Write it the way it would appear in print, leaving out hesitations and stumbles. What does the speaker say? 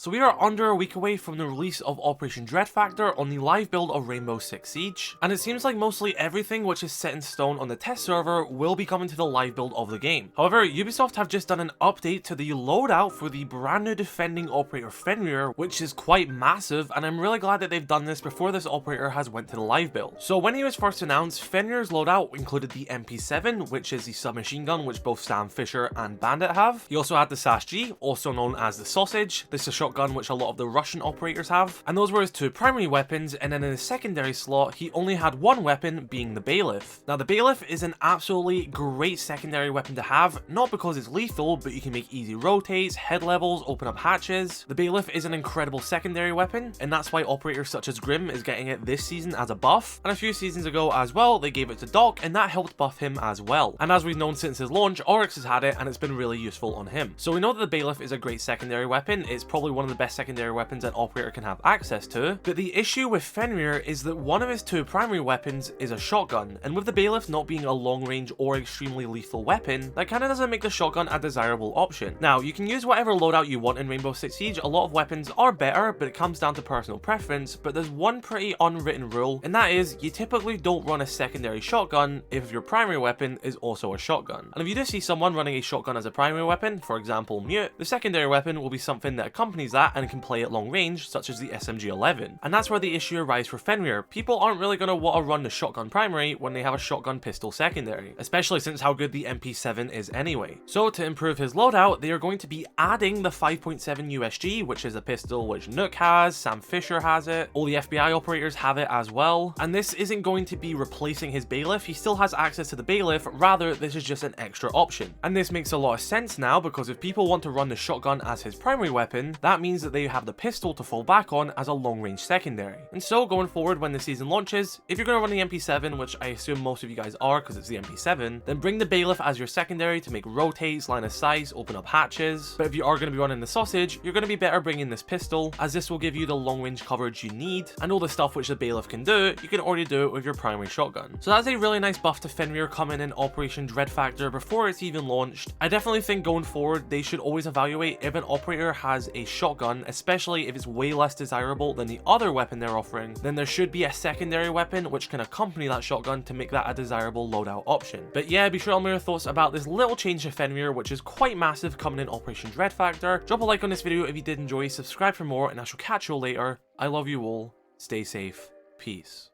So we are under a week away from the release of Operation Dread Factor on the live build of Rainbow Six Siege, and it seems like mostly everything which is set in stone on the test server will be coming to the live build of the game. However, Ubisoft have just done an update to the loadout for the brand new defending operator FENRIR, which is quite massive, and I'm really glad that they've done this before this operator has went to the live build. So when he was first announced, FENRIR's loadout included the MP7, which is the submachine gun which both Sam Fisher and Bandit have. He also had the SAS-G, also known as the Sausage. This is a shotgun which a lot of the Russian operators have, and those were his two primary weapons, and then in the secondary slot he only had one weapon, being the Bailiff. Now the Bailiff is an absolutely great secondary weapon to have, not because it's lethal, but you can make easy rotates, head levels, open up hatches. The Bailiff is an incredible secondary weapon, and that's why operators such as Grim is getting it this season as a buff, and a few seasons ago as well they gave it to Doc, and that helped buff him as well. And as we've known since his launch, Oryx has had it and it's been really useful on him. So we know that the Bailiff is a great secondary weapon. It's probably one of the best secondary weapons an operator can have access to, but the issue with FENRIR is that one of his two primary weapons is a shotgun, and with the Bailiff not being a long range or extremely lethal weapon, that kind of doesn't make the shotgun a desirable option. Now you can use whatever loadout you want in Rainbow Six Siege, a lot of weapons are better, but it comes down to personal preference. But there's one pretty unwritten rule, and that is you typically don't run a secondary shotgun if your primary weapon is also a shotgun. And if you do see someone running a shotgun as a primary weapon, for example Mute, the secondary weapon will be something that accompanies that and can play at long range, such as the SMG-11. And that's where the issue arises for FENRIR. People aren't really going to want to run the shotgun primary when they have a shotgun pistol secondary, especially since how good the MP7 is anyway. So to improve his loadout, they are going to be adding the 5.7 USG, which is a pistol which Nook has, Sam Fisher has it, all the FBI operators have it as well, and this isn't going to be replacing his Bailiff. He still has access to the Bailiff, rather this is just an extra option. And this makes a lot of sense now, because if people want to run the shotgun as his primary weapon, that means that they have the pistol to fall back on as a long range secondary. And so going forward when the season launches, if you're going to run the MP7, which I assume most of you guys are because it's the MP7, then bring the Bailiff as your secondary to make rotates, line of sight, open up hatches. But if you are going to be running the Sausage, you're going to be better bringing this pistol, as this will give you the long range coverage you need, and all the stuff which the Bailiff can do, you can already do it with your primary shotgun. So that's a really nice buff to FENRIR coming in Operation Dread Factor before it's even launched. I definitely think going forward they should always evaluate if an operator has a shotgun, especially if it's way less desirable than the other weapon they're offering, then there should be a secondary weapon which can accompany that shotgun to make that a desirable loadout option. But yeah, be sure to let me know your thoughts about this little change to FENRIR, which is quite massive coming in Operation Dread Factor. Drop a like on this video if you did enjoy, subscribe for more, and I shall catch you all later. I love you all, stay safe, peace.